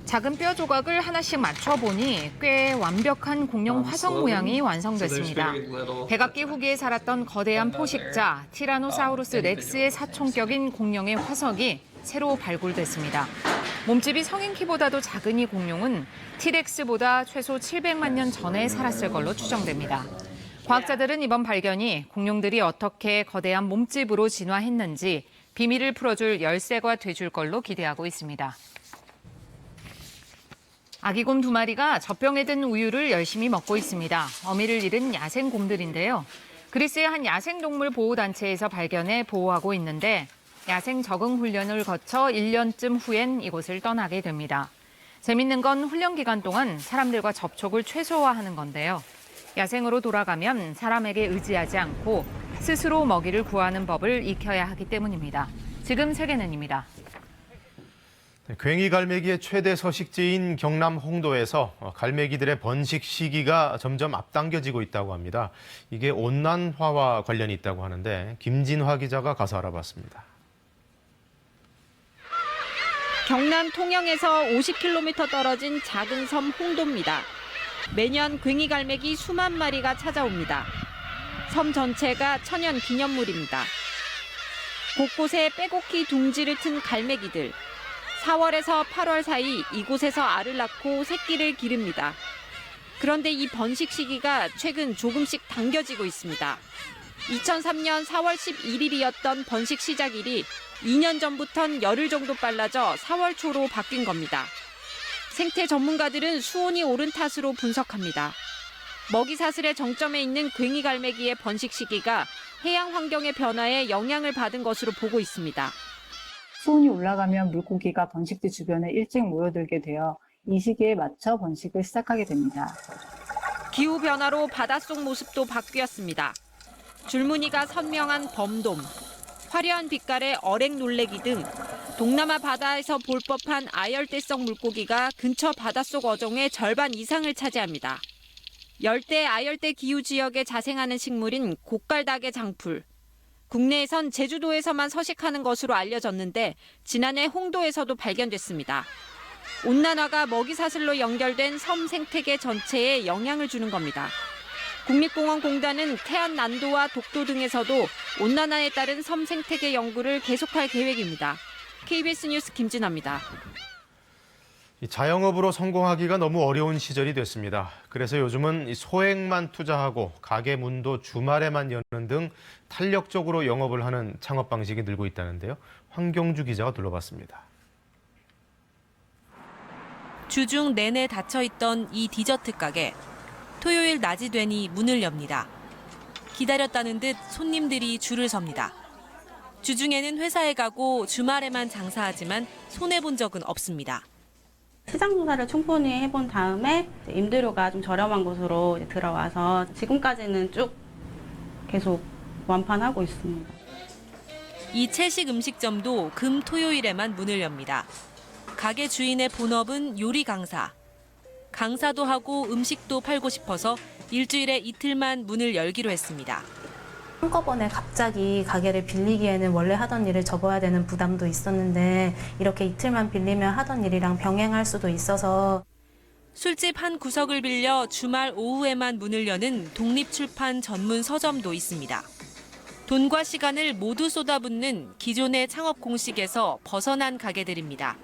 작은 뼈 조각을 하나씩 맞춰보니 꽤 완벽한 공룡 화석 모양이 완성됐습니다. 백악기 후기에 살았던 거대한 포식자 티라노사우루스 렉스의 사촌격인 공룡의 화석이 새로 발굴됐습니다. 몸집이 성인 키보다도 작은 이 공룡은 티렉스보다 최소 700만 년 전에 살았을 걸로 추정됩니다. 과학자들은 이번 발견이 공룡들이 어떻게 거대한 몸집으로 진화했는지 비밀을 풀어줄 열쇠가 돼줄 걸로 기대하고 있습니다. 아기곰 2마리가 젖병에 든 우유를 열심히 먹고 있습니다. 어미를 잃은 야생곰들인데요. 그리스의 한 야생동물 보호단체에서 발견해 보호하고 있는데 야생 적응 훈련을 거쳐 1년쯤 후엔 이곳을 떠나게 됩니다. 재밌는 건 훈련 기간 동안 사람들과 접촉을 최소화하는 건데요. 야생으로 돌아가면 사람에게 의지하지 않고 스스로 먹이를 구하는 법을 익혀야 하기 때문입니다. 지금 세계는입니다. 괭이 갈매기의 최대 서식지인 경남 홍도에서 갈매기들의 번식 시기가 점점 앞당겨지고 있다고 합니다. 이게 온난화와 관련이 있다고 하는데 김진화 기자가 가서 알아봤습니다. 경남 통영에서 50km 떨어진 작은 섬 홍도입니다. 매년 괭이 갈매기 수만 마리가 찾아옵니다. 섬 전체가 천연 기념물입니다. 곳곳에 빼곡히 둥지를 튼 갈매기들. 4월에서 8월 사이 이곳에서 알을 낳고 새끼를 기릅니다. 그런데 이 번식 시기가 최근 조금씩 당겨지고 있습니다. 2003년 4월 11일이었던 번식 시작일이 2년 전부턴 열흘 정도 빨라져 4월 초로 바뀐 겁니다. 생태 전문가들은 수온이 오른 탓으로 분석합니다. 먹이 사슬의 정점에 있는 괭이 갈매기의 번식 시기가 해양 환경의 변화에 영향을 받은 것으로 보고 있습니다. 수온이 올라가면 물고기가 번식지 주변에 일찍 모여들게 되어 이 시기에 맞춰 번식을 시작하게 됩니다. 기후변화로 바닷속 모습도 바뀌었습니다. 줄무늬가 선명한 범돔, 화려한 빛깔의 어랭놀래기 등 동남아 바다에서 볼 법한 아열대성 물고기가 근처 바닷속 어종의 절반 이상을 차지합니다. 열대, 아열대 기후 지역에 자생하는 식물인 고깔닭의 장풀. 국내에선 제주도에서만 서식하는 것으로 알려졌는데 지난해 홍도에서도 발견됐습니다. 온난화가 먹이사슬로 연결된 섬 생태계 전체에 영향을 주는 겁니다. 국립공원공단은 태안 난도와 독도 등에서도 온난화에 따른 섬 생태계 연구를 계속할 계획입니다. KBS 뉴스 김진아입니다. 자영업으로 성공하기가 너무 어려운 시절이 됐습니다. 그래서 요즘은 소액만 투자하고 가게 문도 주말에만 여는 등 탄력적으로 영업을 하는 창업 방식이 늘고 있다는데요. 황경주 기자가 둘러봤습니다. 주중 내내 닫혀있던 이 디저트 가게. 토요일 낮이 되니 문을 엽니다. 기다렸다는 듯 손님들이 줄을 섭니다. 주중에는 회사에 가고 주말에만 장사하지만 손해본 적은 없습니다. 시장 조사를 충분히 해본 다음에 임대료가 좀 저렴한 곳으로 들어와서 지금까지는 쭉 계속 완판하고 있습니다. 이 채식 음식점도 금, 토요일에만 문을 엽니다. 가게 주인의 본업은 요리 강사. 강사도 하고 음식도 팔고 싶어서 일주일에 이틀만 문을 열기로 했습니다. 한꺼번에 갑자기 가게를 빌리기에는 원래 하던 일을 접어야 되는 부담도 있었는데 이렇게 이틀만 빌리면 하던 일이랑 병행할 수도 있어서 술집 한 구석을 빌려 주말 오후에만 문을 여는 독립출판 전문 서점도 있습니다. 돈과 시간을 모두 쏟아붓는 기존의 창업 공식에서 벗어난 가게들입니다.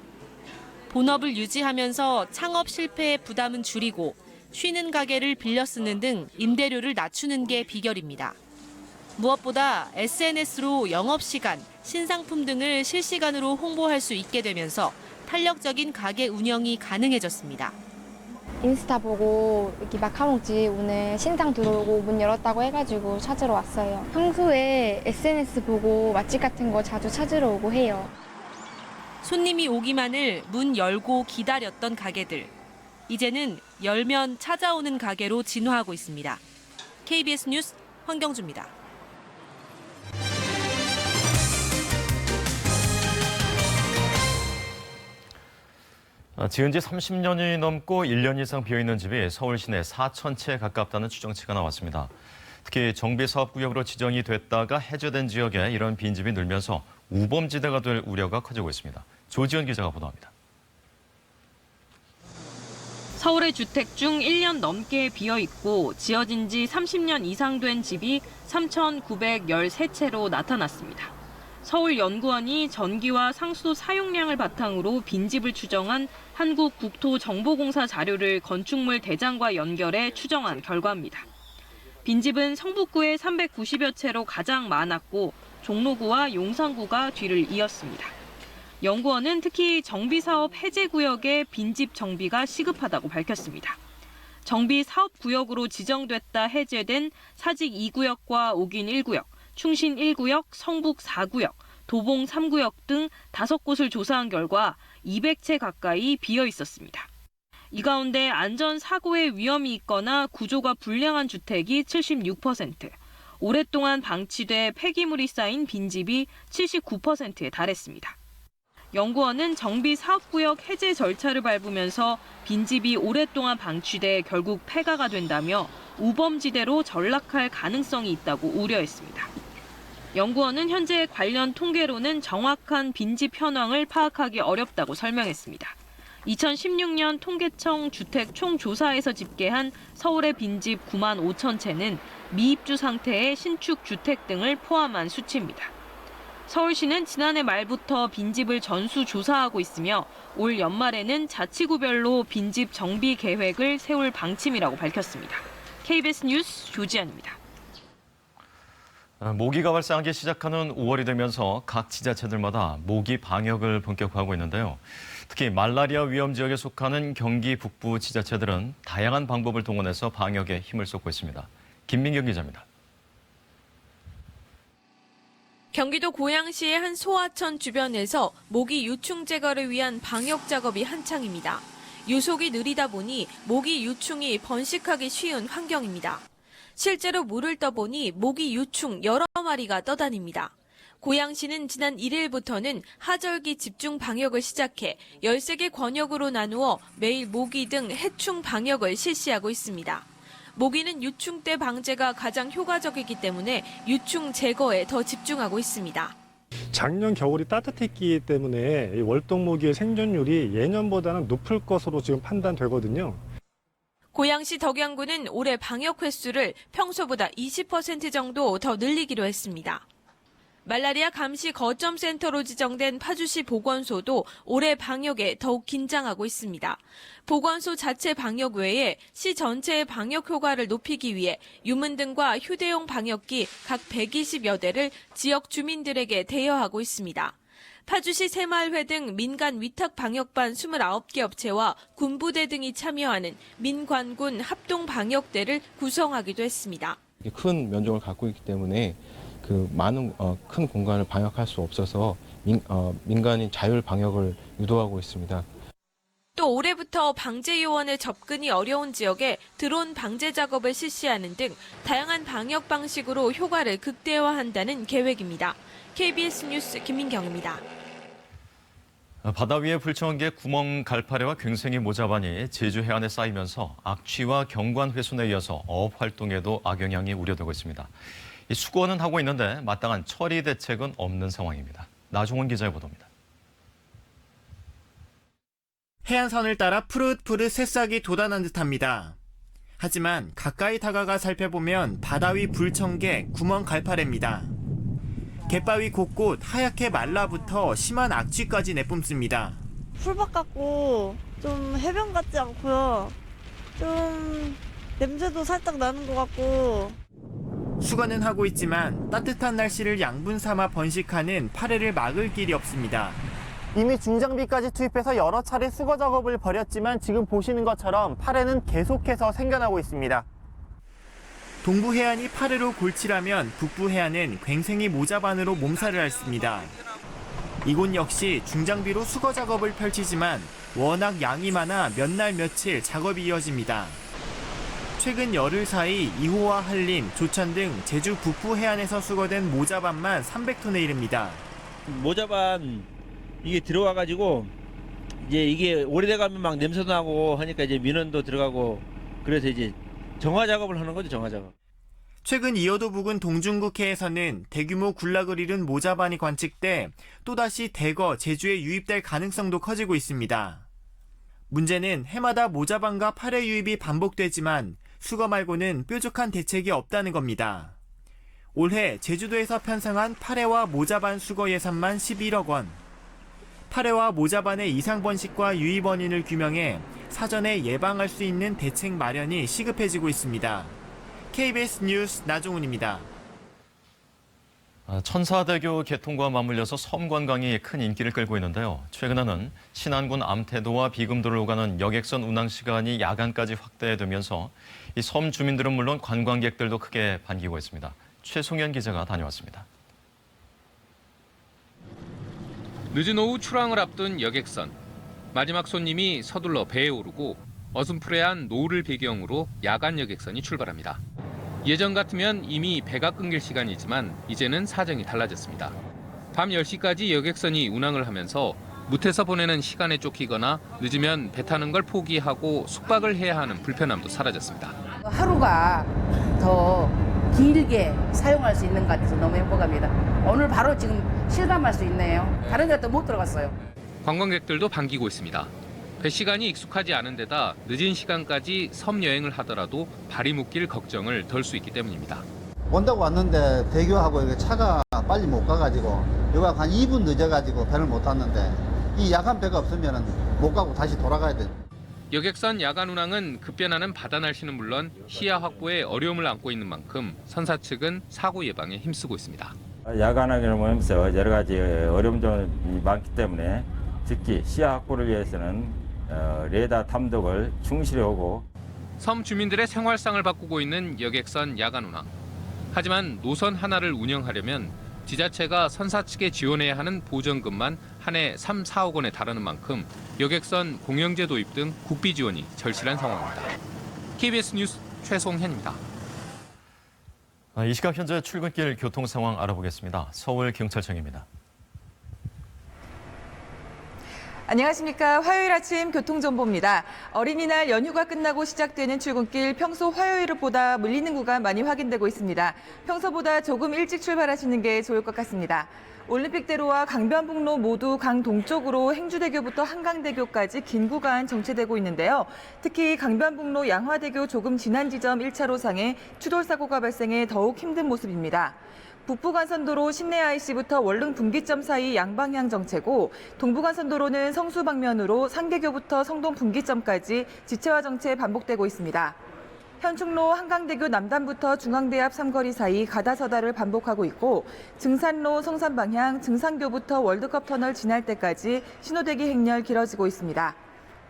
본업을 유지하면서 창업 실패의 부담은 줄이고 쉬는 가게를 빌려 쓰는 등 임대료를 낮추는 게 비결입니다. 무엇보다 SNS로 영업시간, 신상품 등을 실시간으로 홍보할 수 있게 되면서 탄력적인 가게 운영이 가능해졌습니다. 인스타 보고 여기 마카롱집 오늘 신상 들어오고 문 열었다고 해가지고 찾으러 왔어요. 평소에 SNS 보고 맛집 같은 거 자주 찾으러 오고 해요. 손님이 오기만을 문 열고 기다렸던 가게들. 이제는 열면 찾아오는 가게로 진화하고 있습니다. KBS 뉴스 황경주입니다. 지은 지 30년이 넘고 1년 이상 비어있는 집이 서울 시내 4,000채에 가깝다는 추정치가 나왔습니다. 특히 정비사업구역으로 지정이 됐다가 해제된 지역에 이런 빈집이 늘면서 우범지대가 될 우려가 커지고 있습니다. 조지현 기자가 보도합니다. 서울의 주택 중 1년 넘게 비어있고 지어진 지 30년 이상 된 집이 3,913채로 나타났습니다. 서울연구원이 전기와 상수도 사용량을 바탕으로 빈집을 추정한 한국국토정보공사 자료를 건축물 대장과 연결해 추정한 결과입니다. 빈집은 성북구에 390여 채로 가장 많았고 종로구와 용산구가 뒤를 이었습니다. 연구원은 특히 정비사업 해제구역에 빈집 정비가 시급하다고 밝혔습니다. 정비사업구역으로 지정됐다 해제된 사직 2구역과 옥인 1구역, 충신 1구역, 성북 4구역, 도봉 3구역 등 5곳을 조사한 결과 200채 가까이 비어 있었습니다. 이 가운데 안전사고의 위험이 있거나 구조가 불량한 주택이 76%, 오랫동안 방치돼 폐기물이 쌓인 빈집이 79%에 달했습니다. 연구원은 정비사업구역 해제 절차를 밟으면서 빈집이 오랫동안 방치돼 결국 폐가가 된다며 우범지대로 전락할 가능성이 있다고 우려했습니다. 연구원은 현재 관련 통계로는 정확한 빈집 현황을 파악하기 어렵다고 설명했습니다. 2016년 통계청 주택 총조사에서 집계한 서울의 빈집 9만 5천 채는 미입주 상태의 신축 주택 등을 포함한 수치입니다. 서울시는 지난해 말부터 빈집을 전수 조사하고 있으며 올 연말에는 자치구별로 빈집 정비 계획을 세울 방침이라고 밝혔습니다. KBS 뉴스 조지현입니다. 모기가 발생하기 시작하는 5월이 되면서 각 지자체들마다 모기 방역을 본격화하고 있는데요. 특히 말라리아 위험 지역에 속하는 경기 북부 지자체들은 다양한 방법을 동원해서 방역에 힘을 쏟고 있습니다. 김민경 기자입니다. 경기도 고양시의 한 소하천 주변에서 모기 유충 제거를 위한 방역 작업이 한창입니다. 유속이 느리다 보니 모기 유충이 번식하기 쉬운 환경입니다. 실제로 물을 떠보니 모기 유충 여러 마리가 떠다닙니다. 고양시는 지난 1일부터는 하절기 집중 방역을 시작해 13개 권역으로 나누어 매일 모기 등 해충 방역을 실시하고 있습니다. 모기는 유충 때 방제가 가장 효과적이기 때문에 유충 제거에 더 집중하고 있습니다. 작년 겨울이 따뜻했기 때문에 이 월동모기의 생존율이 예년보다는 높을 것으로 지금 판단되거든요. 고양시 덕양구는 올해 방역 횟수를 평소보다 20% 정도 더 늘리기로 했습니다. 말라리아 감시 거점 센터로 지정된 파주시 보건소도 올해 방역에 더욱 긴장하고 있습니다. 보건소 자체 방역 외에 시 전체의 방역 효과를 높이기 위해 유문 등과 휴대용 방역기 각 120여 대를 지역 주민들에게 대여하고 있습니다. 파주시 새마을회 등 민간 위탁 방역반 29개 업체와 군부대 등이 참여하는 민관군 합동 방역대를 구성하기도 했습니다. 큰 면적을 갖고 있기 때문에 많은 큰 공간을 방역할 수 없어서 민간인 자율 방역을 유도하고 있습니다. 또 올해부터 방제 요원의 접근이 어려운 지역에 드론 방제 작업을 실시하는 등 다양한 방역 방식으로 효과를 극대화한다는 계획입니다. KBS 뉴스 김민경입니다. 바다 위에 불청한 구멍 갈파래와 괭생이 모자반이 제주 해안에 쌓이면서 악취와 경관 훼손에 이어서 어업 활동에도 악영향이 우려되고 있습니다. 수거는 하고 있는데 마땅한 처리 대책은 없는 상황입니다. 나종원 기자의 보도입니다. 해안선을 따라 푸릇푸릇 새싹이 돋아난 듯합니다. 하지만 가까이 다가가 살펴보면 바다 위 불청개 구멍 갈파래입니다. 갯바위 곳곳 하얗게 말라붙어 심한 악취까지 내뿜습니다. 풀밭 같고 좀 해변 같지 않고요. 좀 냄새도 살짝 나는 것 같고. 수거는 하고 있지만 따뜻한 날씨를 양분 삼아 번식하는 파래를 막을 길이 없습니다. 이미 중장비까지 투입해서 여러 차례 수거 작업을 벌였지만 지금 보시는 것처럼 파래는 계속해서 생겨나고 있습니다. 동부 해안이 파래로 골칠하면 북부 해안은 괭생이 모자반으로 몸살을 앓습니다. 이곳 역시 중장비로 수거 작업을 펼치지만 워낙 양이 많아 몇 날 며칠 작업이 이어집니다. 최근 열흘 사이 이호와 한림, 조천 등 제주 북부 해안에서 수거된 모자반만 300톤에 이릅니다. 모자반 이게 들어와가지고 이제 이게 오래돼가면 막 냄새도 나고 하니까 이제 민원도 들어가고 그래서 이제 정화 작업을 하는 거죠, 정화 작업. 최근 이어도 부근 동중국해에서는 대규모 군락을 이룬 모자반이 관측돼 또다시 대거 제주에 유입될 가능성도 커지고 있습니다. 문제는 해마다 모자반과 파래 유입이 반복되지만 수거 말고는 뾰족한 대책이 없다는 겁니다. 올해 제주도에서 편성한 파래와 모자반 수거 예산만 11억 원. 파래와 모자반의 이상 번식과 유입 원인을 규명해 사전에 예방할 수 있는 대책 마련이 시급해지고 있습니다. KBS 뉴스 나종훈입니다. 천사대교 개통과 맞물려서 섬 관광이 큰 인기를 끌고 있는데요. 최근에는 신안군 암태도와 비금도를 오가는 여객선 운항 시간이 야간까지 확대되면서 이 섬 주민들은 물론 관광객들도 크게 반기고 있습니다. 최송현 기자가 다녀왔습니다. 늦은 오후 출항을 앞둔 여객선. 마지막 손님이 서둘러 배에 오르고 어슴푸레한 노을을 배경으로 야간 여객선이 출발합니다. 예전 같으면 이미 배가 끊길 시간이지만 이제는 사정이 달라졌습니다. 밤 10시까지 여객선이 운항을 하면서 무태서 보내는 시간에 쫓기거나 늦으면 배 타는 걸 포기하고 숙박을 해야 하는 불편함도 사라졌습니다. 하루가 더 길게 사용할 수 있는 것 같아서 너무 행복합니다. 오늘 바로 지금 실감할 수 있네요. 다른 데도 못 들어갔어요. 관광객들도 반기고 있습니다. 배 시간이 익숙하지 않은 데다 늦은 시간까지 섬 여행을 하더라도 발이 묶일 걱정을 덜 수 있기 때문입니다. 온다고 왔는데 대교하고 이렇게 차가 빨리 못 가가지고 여기가 한 2분 늦어가지고 배를 못 탔는데 이 야간 배가 없으면 못 가고 다시 돌아가야 돼요. 여객선 야간 운항은 급변하는 바다 날씨는 물론 시야 확보에 어려움을 안고 있는 만큼 선사 측은 사고 예방에 힘쓰고 있습니다. 야간 운항을 하면서 여러 가지 어려움이 많기 때문에 특히 시야 확보를 위해서는 레이더 탐독을 충실히 하고 섬 주민들의 생활상을 바꾸고 있는 여객선 야간 운항. 하지만 노선 하나를 운영하려면 지자체가 선사 측에 지원해야 하는 보전금만 한 해 3, 4억 원에 달하는 만큼 여객선 공영제 도입 등 국비 지원이 절실한 상황입니다. KBS 뉴스 최송현입니다. 이 시각 현재 출근길 교통 상황 알아보겠습니다. 서울경찰청입니다. 안녕하십니까. 화요일 아침 교통정보입니다. 어린이날 연휴가 끝나고 시작되는 출근길 평소 화요일보다 밀리는 구간 많이 확인되고 있습니다. 평소보다 조금 일찍 출발하시는 게 좋을 것 같습니다. 올림픽대로와 강변북로 모두 강 동쪽으로 행주대교부터 한강대교까지 긴 구간 정체되고 있는데요. 특히 강변북로 양화대교 조금 지난 지점 1차로상에 추돌사고가 발생해 더욱 힘든 모습입니다. 북부간선도로 신내 IC부터 월릉 분기점 사이 양방향 정체고 동부간선도로는 성수 방면으로 상계교부터 성동 분기점까지 지체와 정체 반복되고 있습니다. 현충로 한강대교 남단부터 중앙대 앞 삼거리 사이 가다서다를 반복하고 있고 증산로 성산 방향 증산교부터 월드컵 터널 지날 때까지 신호대기 행렬 길어지고 있습니다.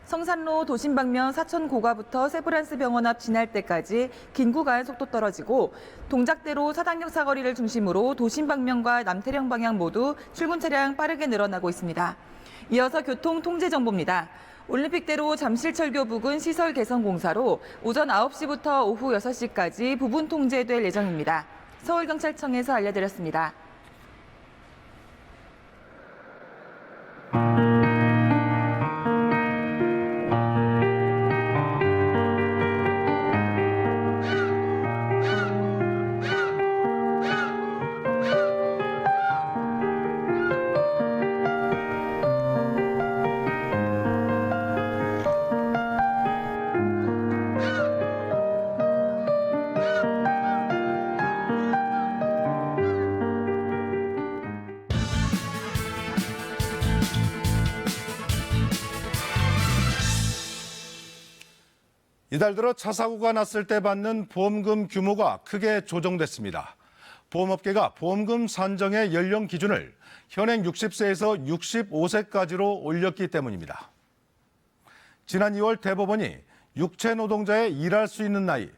성산로 도심 방면 사천 고가부터 세브란스 병원 앞 지날 때까지 긴 구간 속도 떨어지고 동작대로 사당역 사거리를 중심으로 도심 방면과 남태령 방향 모두 출근 차량 빠르게 늘어나고 있습니다. 이어서 교통 통제 정보입니다. 올림픽대로 잠실철교 부근 시설 개선 공사로 오전 9시부터 오후 6시까지 부분 통제될 예정입니다. 서울경찰청에서 알려드렸습니다. 이달 들어 차 사고가 났을 때 받는 보험금 규모가 크게 조정됐습니다. 보험업계가 보험금 산정의 연령 기준을 현행 60세에서 65세까지로 올렸기 때문입니다. 지난 2월 대법원이 육체 노동자의 일할 수 있는 나이,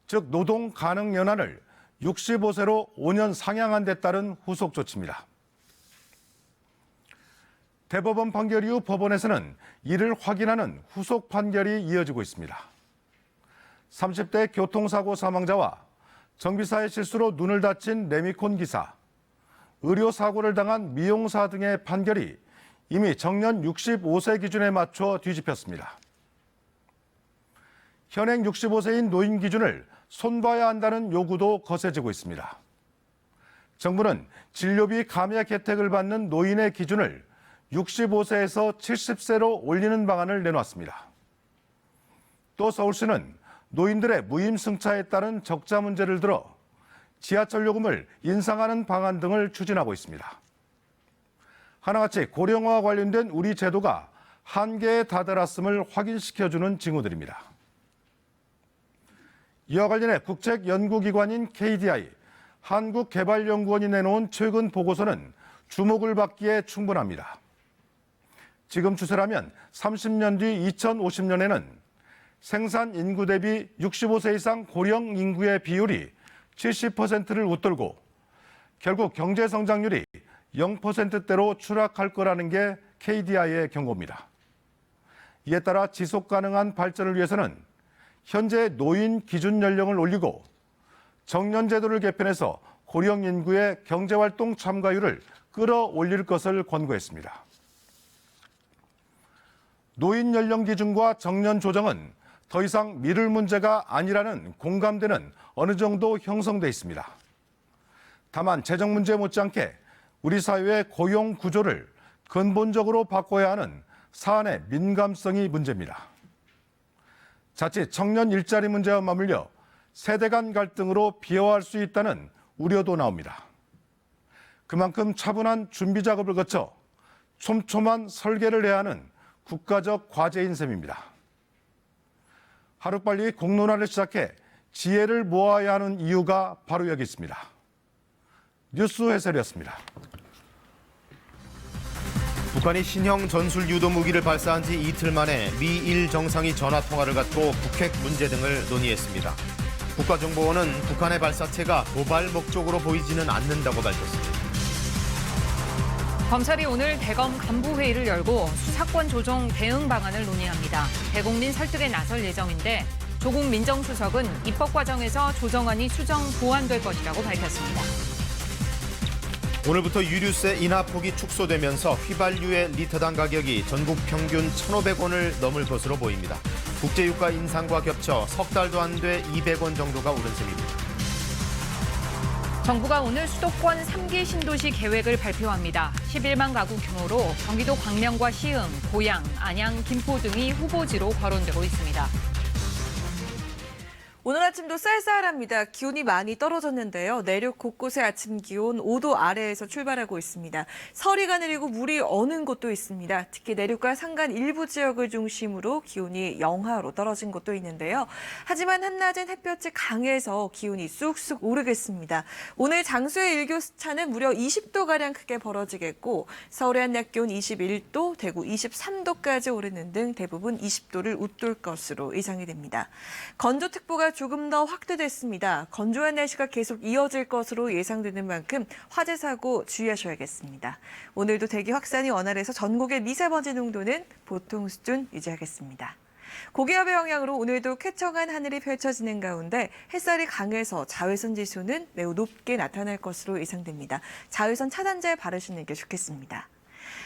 즉 노동 가능 연한을 65세로 5년 상향한 데 따른 후속 조치입니다. 대법원 판결 이후 법원에서는 이를 확인하는 후속 판결이 이어지고 있습니다. 30대 교통사고 사망자와 정비사의 실수로 눈을 다친 레미콘 기사, 의료사고를 당한 미용사 등의 판결이 이미 정년 65세 기준에 맞춰 뒤집혔습니다. 현행 65세인 노인 기준을 손봐야 한다는 요구도 거세지고 있습니다. 정부는 진료비 감액 혜택을 받는 노인의 기준을 65세에서 70세로 올리는 방안을 내놓았습니다. 또 서울시는 노인들의 무임승차에 따른 적자 문제를 들어 지하철 요금을 인상하는 방안 등을 추진하고 있습니다. 하나같이 고령화와 관련된 우리 제도가 한계에 다다랐음을 확인시켜주는 징후들입니다. 이와 관련해 국책연구기관인 KDI, 한국개발연구원이 내놓은 최근 보고서는 주목을 받기에 충분합니다. 지금 추세라면 30년 뒤 2050년에는 생산 인구 대비 65세 이상 고령 인구의 비율이 70%를 웃돌고 결국 경제 성장률이 0%대로 추락할 거라는 게 KDI의 경고입니다. 이에 따라 지속 가능한 발전을 위해서는 현재 노인 기준 연령을 올리고 정년 제도를 개편해서 고령 인구의 경제활동 참가율을 끌어올릴 것을 권고했습니다. 노인 연령 기준과 정년 조정은 더 이상 미룰 문제가 아니라는 공감대는 어느 정도 형성돼 있습니다. 다만 재정 문제 못지않게 우리 사회의 고용 구조를 근본적으로 바꿔야 하는 사안의 민감성이 문제입니다. 자칫 청년 일자리 문제와 맞물려 세대 간 갈등으로 비화할 수 있다는 우려도 나옵니다. 그만큼 차분한 준비 작업을 거쳐 촘촘한 설계를 해야 하는 국가적 과제인 셈입니다. 하루빨리 공론화를 시작해 지혜를 모아야 하는 이유가 바로 여기 있습니다. 뉴스 해설이었습니다. 북한이 신형 전술 유도 무기를 발사한 지 이틀 만에 미일 정상이 전화 통화를 갖고 북핵 문제 등을 논의했습니다. 국가정보원은 북한의 발사체가 도발 목적으로 보이지는 않는다고 밝혔습니다. 검찰이 오늘 대검 간부회의를 열고 수사권 조정 대응 방안을 논의합니다. 대국민 설득에 나설 예정인데 조국 민정수석은 입법 과정에서 조정안이 수정 보완될 것이라고 밝혔습니다. 오늘부터 유류세 인하 폭이 축소되면서 휘발유의 리터당 가격이 전국 평균 1,500원을 넘을 것으로 보입니다. 국제유가 인상과 겹쳐 석 달도 안 돼 200원 정도가 오른 셈입니다. 정부가 오늘 수도권 3기 신도시 계획을 발표합니다. 11만 가구 규모로 경기도 광명과 시흥, 고양, 안양, 김포 등이 후보지로 거론되고 있습니다. 오늘 아침도 쌀쌀합니다. 기온이 많이 떨어졌는데요. 내륙 곳곳의 아침 기온 5도 아래에서 출발하고 있습니다. 서리가 내리고 물이 어는 곳도 있습니다. 특히 내륙과 산간 일부 지역을 중심으로 기온이 영하로 떨어진 곳도 있는데요. 하지만 한낮엔 햇볕이 강해서 기온이 쑥쑥 오르겠습니다. 오늘 장수의 일교차는 무려 20도가량 크게 벌어지겠고 서울의 한낮 기온 21도, 대구 23도까지 오르는 등 대부분 20도를 웃돌 것으로 예상이 됩니다. 건조특보가 조금 더 확대됐습니다. 건조한 날씨가 계속 이어질 것으로 예상되는 만큼 화재 사고 주의하셔야겠습니다. 오늘도 대기 확산이 원활해서 전국의 미세먼지 농도는 보통 수준 유지하겠습니다. 고기압의 영향으로 오늘도 쾌청한 하늘이 펼쳐지는 가운데 햇살이 강해서 자외선 지수는 매우 높게 나타날 것으로 예상됩니다. 자외선 차단제 바르시는 게 좋겠습니다.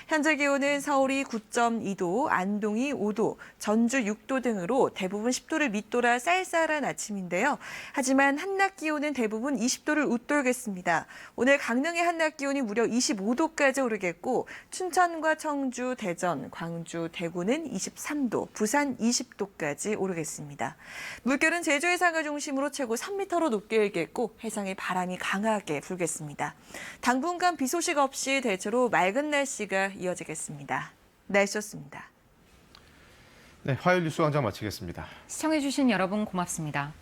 현재 기온은 서울이 9.2도, 안동이 5도, 전주 6도 등으로 대부분 10도를 밑돌아 쌀쌀한 아침인데요. 하지만 한낮 기온은 대부분 20도를 웃돌겠습니다. 오늘 강릉의 한낮 기온이 무려 25도까지 오르겠고 춘천과 청주, 대전, 광주, 대구는 23도, 부산 20도까지 오르겠습니다. 물결은 제주 해상을 중심으로 최고 3m로 높게 일겠고 해상에 바람이 강하게 불겠습니다. 당분간 비 소식 없이 대체로 맑은 날씨가 이어지겠습니다. 날씨였습니다. 네, 화요일 뉴스 광장 마치겠습니다. 시청해주신 여러분 고맙습니다.